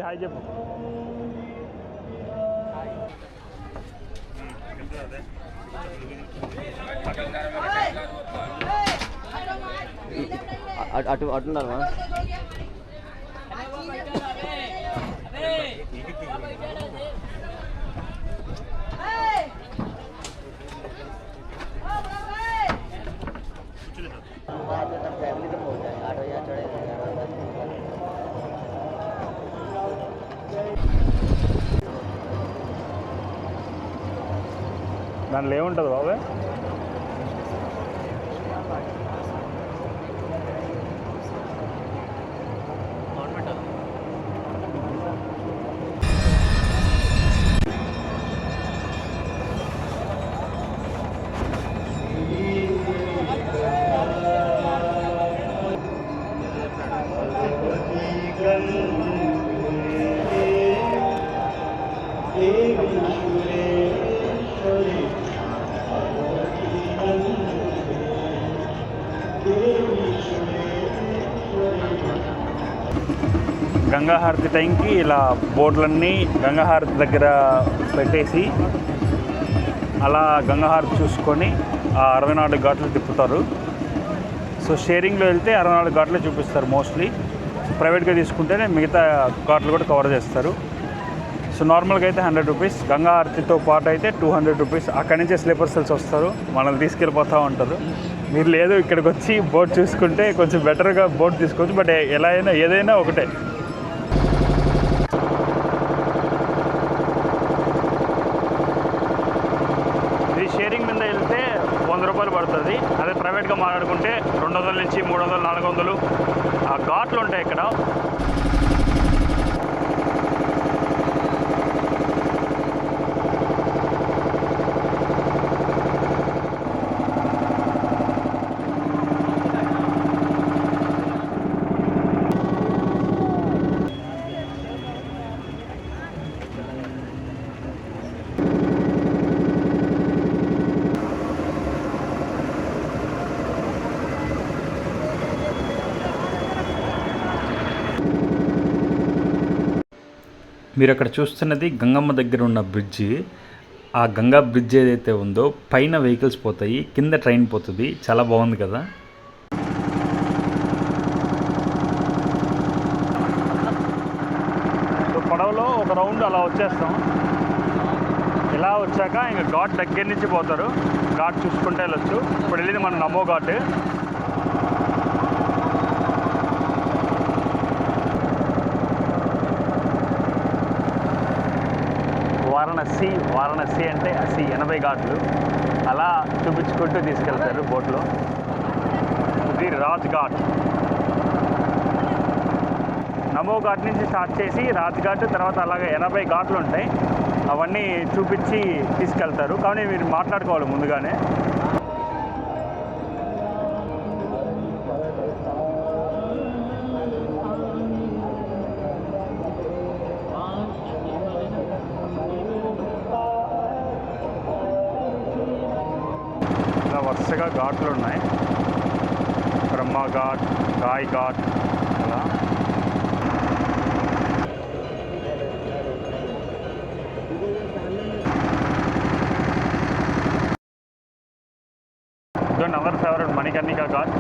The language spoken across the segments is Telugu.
హాయ్ చెప్పు. అటున్నారు फैमिली तो बहुत है 8,000 चढ़े దాంట్లో ఏముంటుంది బాబు? గంగాహారతి టైంకి ఇలా బోట్లన్నీ గంగాహారతి దగ్గర పెట్టేసి అలా గంగాహారతి చూసుకొని ఆ 64 ఘాట్లు తిప్పుతారు. సో షేరింగ్లో వెళ్తే 64 ఘాట్లే చూపిస్తారు మోస్ట్లీ. ప్రైవేట్గా తీసుకుంటేనే మిగతా ఘాట్లు కూడా కవర్ చేస్తారు. సో నార్మల్గా అయితే 100 రూపీస్, గంగాహారతితో పాటు అయితే 200 రూపీస్. అక్కడి నుంచే స్లీపర్ సెల్స్ వస్తారు, మనల్ని తీసుకెళ్ళిపోతూ ఉంటారు. మీరు లేదు ఇక్కడికి వచ్చి బోట్ చూసుకుంటే కొంచెం బెటర్గా బోట్ తీసుకోవచ్చు. బట్ ఎలా అయినా ఏదైనా ఒకటే. షేరింగ్ మీద వెళ్తే 100 రూపాయలు పడుతుంది. అదే ప్రైవేట్గా మాట్లాడుకుంటే 200 నుంచి 300, 400 ఆ ఘాట్లు ఉంటాయి ఇక్కడ. మీరు అక్కడ చూస్తున్నది గంగమ్మ దగ్గర ఉన్న బ్రిడ్జి. ఆ గంగా బ్రిడ్జ్ ఏదైతే ఉందో పైన వెహికల్స్ పోతాయి, కింద ట్రైన్ పోతుంది. చాలా బాగుంది కదా. సో పడవలో ఒక రౌండ్ అలా వచ్చేస్తాం. ఇలా వచ్చాక ఇంకా ఘాట్ దగ్గర నుంచి పోతారు. ఘాట్ చూసుకుంటే వెళ్ళొచ్చు. ఇప్పుడు వెళ్ళింది మన నమో ఘాట్. వారణాసి అంటే 80 ఘాట్లు అలా చూపించుకుంటూ తీసుకెళ్తారు బోట్లో. ఇది రాజ్ ఘాట్. నమో ఘాట్ నుంచి స్టార్ట్ చేసి రాజ్ ఘాట్, తర్వాత అలాగే 80 ఘాట్లు ఉంటాయి. అవన్నీ చూపించి తీసుకెళ్తారు. కానీ మీరు మాట్లాడుకోవాలి ముందుగానే. వరుసగా ఘాట్లు ఉన్నాయి. బ్రహ్మ ఘాట్, గాయ్ ఘాట్ అలా. Our favourite Manikarnika ghat.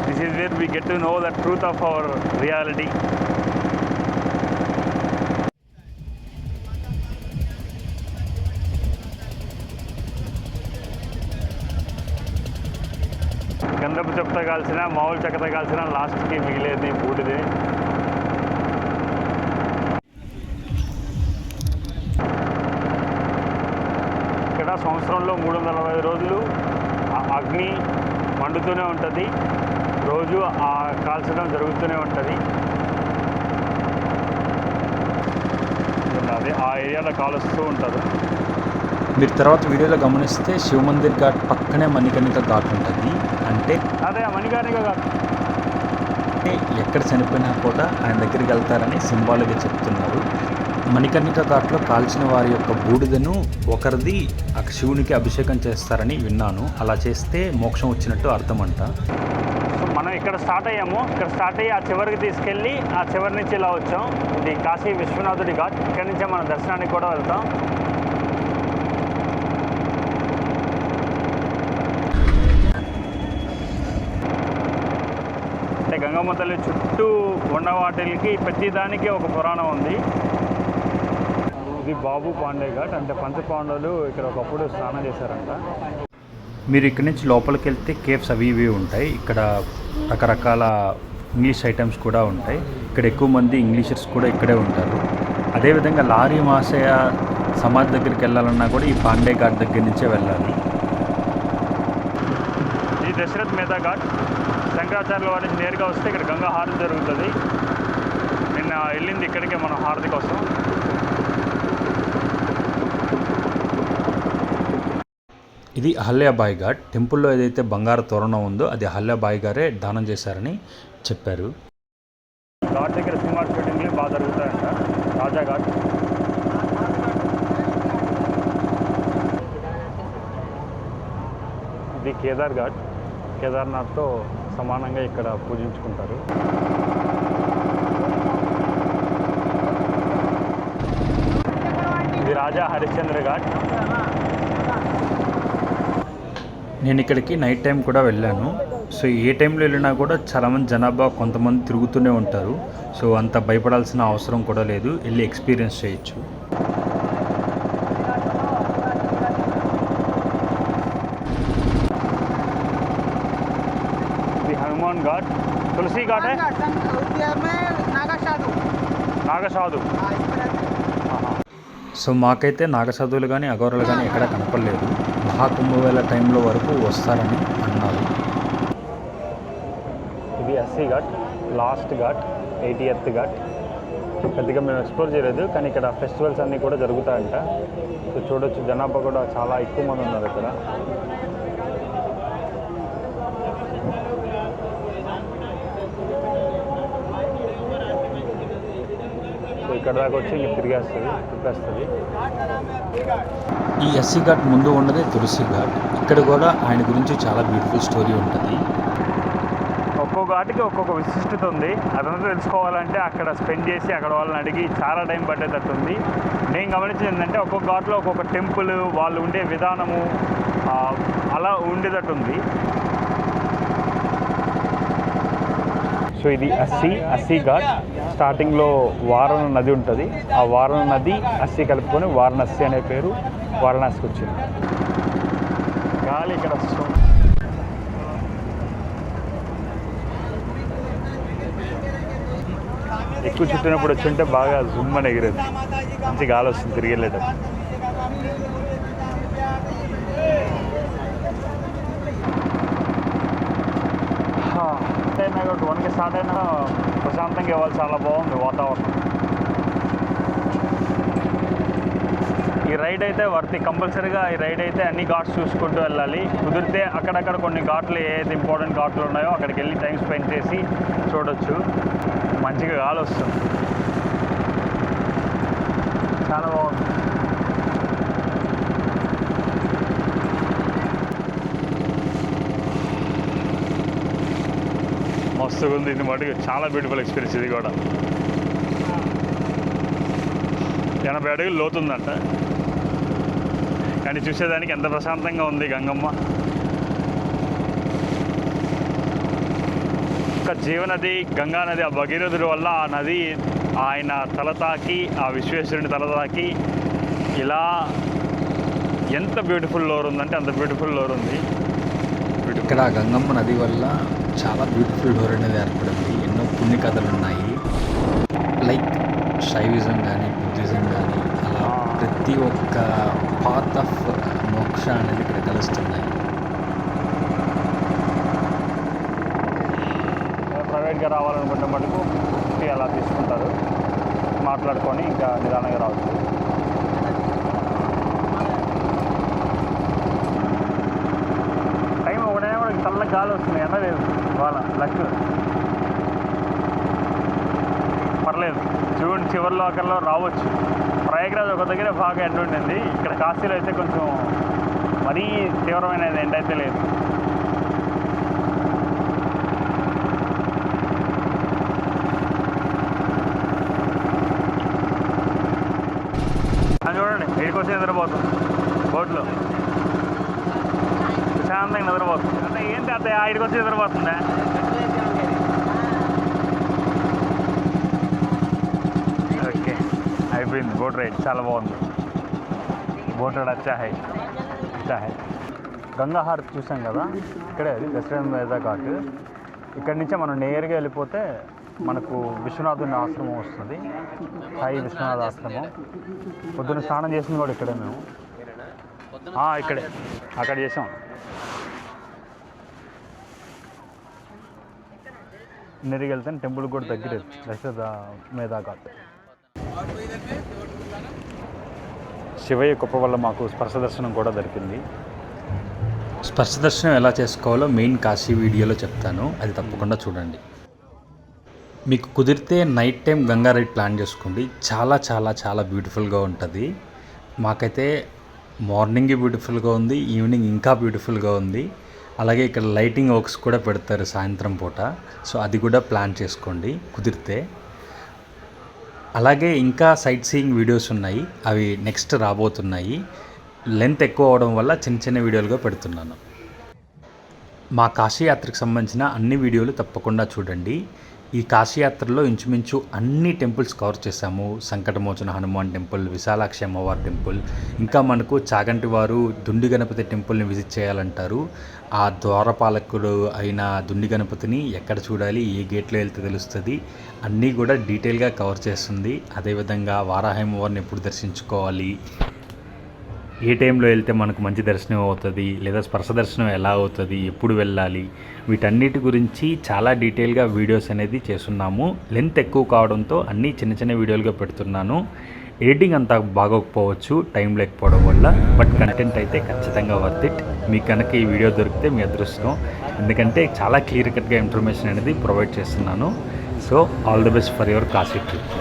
This is where we get to know the truth of our reality. గంధపు చెక్కతో కాల్చిన, మామూలు చెక్కతో కాల్చిన, లాస్ట్కి మిగిలేది బూడిది. ఇక్కడ సంవత్సరంలో 360 రోజులు అగ్ని మండుతూనే ఉంటుంది. రోజు ఆ కాల్చడం జరుగుతూనే ఉంటుంది. అది ఆ ఏరియాలో కాలుస్తూ ఉంటారు. మీరు తర్వాత వీడియోలో గమనిస్తే శివమందిర్ ఘాట్ పక్కనే మణికర్ణిక ఘాట్ ఉంటుంది. అంటే అదే ఆ మణికర్ణిక ఘాట్. ఎక్కడ చనిపోయినా కూడా ఆయన దగ్గరికి వెళ్తారని సింబాలిక్గా చెప్తున్నారు. మణికర్ణిక ఘాట్లో కాల్చిన వారి యొక్క బూడిదను ఒకరిది శివునికి అభిషేకం చేస్తారని విన్నాను. అలా చేస్తే మోక్షం వచ్చినట్టు అర్థం అంట. మనం ఇక్కడ ఇక్కడ స్టార్ట్ అయ్యాము. ఇక్కడ స్టార్ట్ అయ్యి ఆ చివరికి తీసుకెళ్ళి ఆ చివరి నుంచి ఇలా వచ్చాం. ఇది కాశీ విశ్వనాథుడి ఘాట్. ఇక్కడి నుంచే మన దర్శనానికి కూడా వెళ్తాం. అంటే గంగమ్మ తల్లి చుట్టూ ఉన్న వాటికి ప్రతిదానికి ఒక పురాణం ఉంది. ఇది బాబు పాండే ఘాట్. అంటే పంచపాండవులు ఇక్కడ ఒకప్పుడు స్నానం చేశారంట. మీరు ఇక్కడి నుంచి లోపలికి వెళ్తే కేవ్స్ అవి ఇవి ఉంటాయి. ఇక్కడ రకరకాల ఇంగ్లీష్ ఐటమ్స్ కూడా ఉంటాయి. ఇక్కడ ఎక్కువ మంది ఇంగ్లీషర్స్ కూడా ఇక్కడే ఉంటారు. అదేవిధంగా లారీ మాసయ్య సమాధి దగ్గరికి వెళ్ళాలన్నా కూడా ఈ పాండే ఘాట్ దగ్గర నుంచే వెళ్ళాలి. ఈ దశరథ్ మేధా ఘాట్. శంకరాచార్యుల వారి నుంచి నేరుగా వస్తే ఇక్కడ గంగా హారతి జరుగుతుంది. నిన్న వెళ్ళింది ఇక్కడికే మనం హారతి కోసం. ఇది అహల్యాబాయి ఘాట్. టెంపుల్లో ఏదైతే బంగారు తోరణం ఉందో అది అహల్యాబాయి గారే దానం చేశారని చెప్పారు. ఘాట్ దగ్గర సినిమా షూటింగ్లు బాగా జరుగుతాయంట. రాజా ఘాట్. ఇది కేదార్ ఘాట్. కేదార్నాథ్తో సమానంగా ఇక్కడ పూజించుకుంటారు. ఇది రాజా హరిశ్చంద్ర ఘాట్. నేను ఇక్కడికి నైట్ టైం కూడా వెళ్ళాను. సో ఏ టైంలో వెళ్ళినా కూడా చాలామంది జనాభా కొంతమంది తిరుగుతూనే ఉంటారు. సో అంత భయపడాల్సిన అవసరం కూడా లేదు. వెళ్ళి ఎక్స్పీరియన్స్ చేయొచ్చు. ఇది హనుమాన్ ఘాట్. తులసి ఘాట్ నాగసాధు. సో మాకైతే నాగసాధువులు కానీ అఘోరాలు కానీ ఎక్కడ కనపడలేదు. మహాకుంభవేళ టైంలో వరకు వస్తారని అన్నారు. ఇది 80 ఘాట్. Last ghat 80th ghat. పెద్దగా మేము ఎక్స్ప్లోర్ చేయలేదు, కానీ ఇక్కడ ఫెస్టివల్స్ అన్నీ కూడా జరుగుతాయంట. సో చూడొచ్చు, జనాభా కూడా చాలా ఎక్కువ మంది ఉన్నారు ఇక్కడ. సో ఇక్కడ దాకా వచ్చి ఇంక తిప్పేస్తుంది. ఈ 80 ఘాట్ ముందు ఉన్నదే తులసి ఘాట్. ఇక్కడ కూడా ఆయన గురించి చాలా బ్యూటిఫుల్ స్టోరీ ఉంటుంది. ఒక్కొక్క ఘాట్కి ఒక్కొక్క విశిష్టత ఉంది. అదంతా తెలుసుకోవాలంటే అక్కడ స్పెండ్ చేసి అక్కడ వాళ్ళని అడిగి చాలా టైం పట్టేటట్టు ఉంది. నేను గమనించింది ఏంటంటే ఒక్కొక్క ఘాట్లో ఒక్కొక్క టెంపుల్, వాళ్ళు ఉండే విధానము అలా ఉండేటట్టు ఉంది. సో ఇది 80 ఘాట్. స్టార్టింగ్లో వారణ నది ఉంటుంది. ఆ వారణ నది 80 కలుపుకొని వారణాసి అనే పేరు వారణాసికి వచ్చింది. గాలి ఇక్కడ ఎక్కువ చుట్టినప్పుడు వచ్చి ఉంటే బాగా జుమ్ అని ఎగిరేది. మంచి గాలి వస్తుంది తిరిగి వెళ్ళేటప్పుడు. కాబట్టి 1కి స్టార్ట్ అయినా ప్రశాంతంగా ఇవ్వాలి. చాలా బాగుంది వాతావరణం. ఈ రైడ్ అయితే వర్తి. కంపల్సరీగా ఈ రైడ్ అయితే అన్ని ఘాట్స్ చూసుకుంటూ వెళ్ళాలి. కుదిరితే అక్కడక్కడ కొన్ని ఘాట్లు ఏదైతే ఇంపార్టెంట్ ఘాట్లు ఉన్నాయో అక్కడికి వెళ్ళి టైం స్పెండ్ చేసి చూడొచ్చు. మంచిగా గాలి వస్తుంది. చాలా బాగుంది. మస్తుగా ఉంది. ఇది మటుకు చాలా బ్యూటిఫుల్ ఎక్స్పీరియన్స్. ఇది కూడా 80 అడుగులు లోతుందంట. కానీ చూసేదానికి ఎంత ప్రశాంతంగా ఉంది గంగమ్మ. ఒక జీవనది గంగా నది. ఆ భగీరథుడి వల్ల ఆ నది ఆయన తలతాకి, ఆ విశ్వేశ్వరుని తలతాకి ఇలా ఎంత బ్యూటిఫుల్ లోర్ ఉందంటే అంత బ్యూటిఫుల్ లోర్ ఉంది. ఇక్కడ గంగమ్మ నది వల్ల చాలా బ్యూటిఫుల్ డోర్ అనేది ఏర్పడింది. ఎన్నో పుణ్య కథలు ఉన్నాయి. లైక్ శైవిజం కానీ బుద్ధిజం కానీ అలా ప్రతి ఒక్క పాత్ ఆఫ్ మోక్ష అనేది ఇక్కడ కలుస్తున్నాయి. ప్రైవేట్గా రావాలనుకుంటే మటుకు అలా తీసుకుంటారు. మాట్లాడుకొని ఇంకా నిదానంగా రావచ్చు. టైం ఒకటైనా కూడా చల్ల గాలి వస్తుంది. ఎండ లేదు. వాళ్ళ లక్ పర్లేదు. జూన్ చివరిలో అక్కడలో రావచ్చు. ప్రయాగ్రాజ్ ఒక దగ్గర బాగా ఎండ ఉండింది. ఇక్కడ కాశీలో అయితే కొంచెం మరీ తీవ్రమైన ఎండ అయితే లేదు. మనం చూడండి వీడికి వచ్చి నిద్రపోతుంది బోట్లో ప్రశాంతంగా నిద్రపోతుంది. అంటే ఏంటి అత్తయ్య వీడికి వచ్చి నిద్రపోతుందా? ఓకే అయిపోయింది బోట్ రైడ్, చాలా బాగుంది. బోట్ రైడ్ అచ్చా హై. గంగా హారతి చూసాం కదా, ఇక్కడే అది దశరథ ఘాట్. ఇక్కడి నుంచే మనం నేరుగా వెళ్ళిపోతే మనకు విశ్వనాథుని ఆశ్రమం వస్తుంది, సాయి విశ్వనాథ ఆశ్రమం. పొద్దున్న స్నానం చేసింది కూడా ఇక్కడే మేము, ఇక్కడే అక్కడ చేసాం. నేరుగా వెళ్తే టెంపుల్ కూడా దగ్గర దశరథ మేధా ఘాట్. శివయ్య కృప వల్ల మాకు స్పర్శ దర్శనం కూడా దొరికింది. స్పర్శ దర్శనం ఎలా చేసుకోవాలో మెయిన్ కాశీ వీడియోలో చెప్తాను, అది తప్పకుండా చూడండి. మీకు కుదిరితే night time Ganga ride plan చేసుకోండి, చాలా చాలా చాలా బ్యూటిఫుల్గా ఉంటుంది. మాకైతే మార్నింగ్ బ్యూటిఫుల్గా ఉంది, ఈవినింగ్ ఇంకా బ్యూటిఫుల్గా ఉంది. అలాగే ఇక్కడ లైటింగ్ వర్క్స్ కూడా పెడతారు సాయంత్రం పూట, సో అది కూడా ప్లాన్ చేసుకోండి కుదిరితే. అలాగే ఇంకా సైట్ సీయింగ్ వీడియోస్ ఉన్నాయి, అవి నెక్స్ట్ రాబోతున్నాయి. లెంత్ ఎక్కువ అవడం వల్ల చిన్న చిన్న వీడియోలుగా పెడుతున్నాను. మా కాశీయాత్రకు సంబంధించిన అన్ని వీడియోలు తప్పకుండా చూడండి. ఈ కాశీయాత్రలో ఇంచుమించు అన్ని టెంపుల్స్ కవర్ చేశాము. సంకటమోచన హనుమాన్ టెంపుల్, విశాలాక్షి అమ్మవారి టెంపుల్, ఇంకా మనకు చాగంటి వారు దుండి గణపతి టెంపుల్ని విజిట్ చేయాలంటారు. ఆ ద్వారపాలకుడు అయిన దుండి గణపతిని ఎక్కడ చూడాలి, ఏ గేట్లో వెళ్తే తెలుస్తుంది, అన్నీ కూడా డీటెయిల్గా కవర్ చేస్తుంది. అదేవిధంగా వారాహి అమ్మవారిని ఎప్పుడు దర్శించుకోవాలి, ఏ టైంలో వెళ్తే మనకు మంచి దర్శనం అవుతుంది, లేదా స్పర్శ దర్శనం ఎలా అవుతుంది, ఎప్పుడు వెళ్ళాలి, వీటన్నిటి గురించి చాలా డీటెయిల్గా వీడియోస్ అనేది చేస్తున్నాము. లెంత్ ఎక్కువ కావడంతో అన్నీ చిన్న చిన్న వీడియోలుగా పెడుతున్నాను. ఎడిటింగ్ అంత బాగోకపోవచ్చు టైం లేకపోవడం వల్ల, బట్ కంటెంట్ అయితే ఖచ్చితంగా వర్త్ ఇట్. మీకు కనుక ఈ వీడియో దొరికితే మీ అదృష్టం, ఎందుకంటే చాలా క్లియర్ కట్గా ఇన్ఫర్మేషన్ అనేది ప్రొవైడ్ చేస్తున్నాను. So all the best for your Kashi trip.